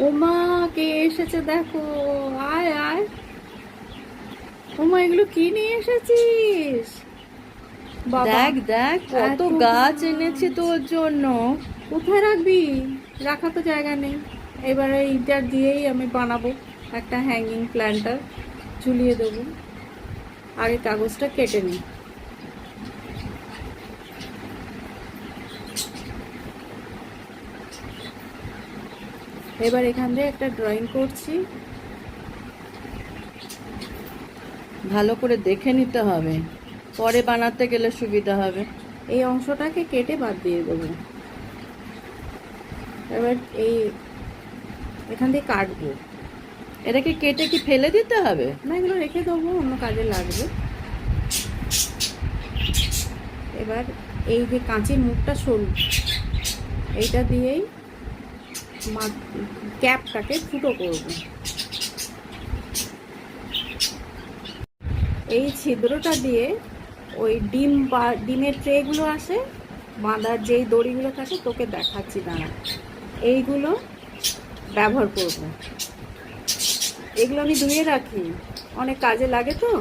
ওমা, কে এসেছে দেখো। আয় আয়। ওমা, এগুলো কি নিয়ে এসেছিস? বাবা, দেখ দেখ কত এত গাছ এনেছি গাছ! তোর জন্য। কোথায় রাখবি? রাখা তো জায়গা নেই। এবারে এইটা দিয়েই আমি বানাবো একটা হ্যাঙ্গিং প্ল্যান্টার, ঝুলিয়ে দেবো। আগে কাগজটা কেটে নিই। এবার এখান দিয়ে একটা ড্রয়িং করছি। ভালো করে দেখে নিতে হবে, পরে বানাতে গেলে সুবিধা হবে। এই অংশটাকে কেটে বাদ দিয়ে দেবো। এবার এই এখান দিয়ে কাটবো। এটাকে কেটে কি ফেলে দিতে হবে? না, এগুলো রেখে দেবো, অন্য কাজে লাগবে। এবার এই যে কাঁচির মুখটা সরু, এইটা দিয়েই ক্যাপটাকে ফুটো করব। এই ছিদ্রটা দিয়ে ওই ডিমের ট্রেগুলো আসে, বাঁধার যেই দড়িগুলো থাকে, তোকে দেখাচ্ছি দাঁড়া। এইগুলো ব্যবহার করব। এগুলো আমি ধুয়ে রাখি, অনেক কাজে লাগে তো।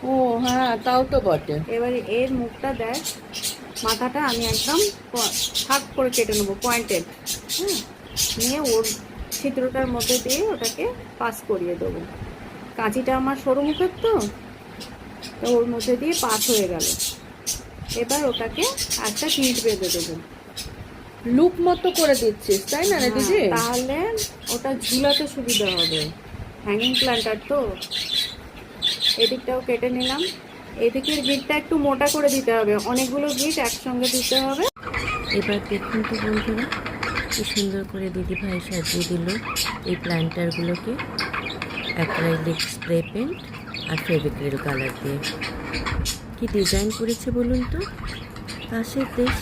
ও হ্যাঁ, তাও তো বটে। এবারে এর মুখটা দেখ, মাথাটা আমি একদম ফাঁক করে কেটে নেবো, পয়েন্টেড। হ্যাঁ, নিয়ে ওর ছিদ্রটার মধ্যে দিয়ে ওটাকে পাস করিয়ে দেবো। কাঁচিটা আমার সরু মুখের তো, ওর মধ্যে দিয়ে পাস হয়ে গেল। এবার ওটাকে একটা গিঁট বেঁধে দেবো। লুক মতো করে দিচ্ছিস তাই না রে হ্যাঁ, দিদি? তাহলে ওটা ঝুলাতে সুবিধা হবে। হ্যাঙ্গিং প্ল্যান্টার তো। এদিকটাও কেটে নিলাম। এদিকের গিঁটটা একটু মোটা করে দিতে হবে, অনেকগুলো গিঁট একসঙ্গে দিতে হবে। এবার দেখুন তো বন্ধুরা, কি সুন্দর করে দিদিভাই সাজিয়ে দিল এই প্ল্যান্টারগুলোকে অ্যাক্রাইলিক স্প্রে পেন্ট আর ফেভিক্রিল কালার দিয়ে। কি ডিজাইন করেছে বলুন তো? কাশের দেশ,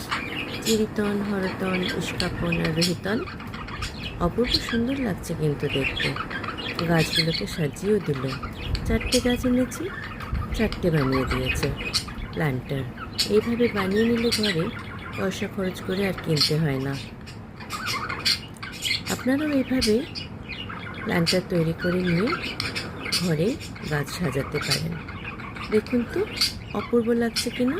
চিরিতন, হরতন, ইস্কাপন আর রোহিতন। অপূর্ব সুন্দর লাগছে কিন্তু দেখতে। গাছগুলোকে সাজিয়েও দিল। 4টে গাছ এনেছি, 4টে বানিয়ে দিয়েছে প্ল্যান্টার। এইভাবে বানিয়ে নিলে ঘরে পয়সা খরচ করে আর কিনতে হয় না। আপনারাও এইভাবে প্ল্যান্টার তৈরি করে নিয়ে ঘরে গাছ সাজাতে পারেন। দেখুন তো অপূর্ব লাগছে কিনা।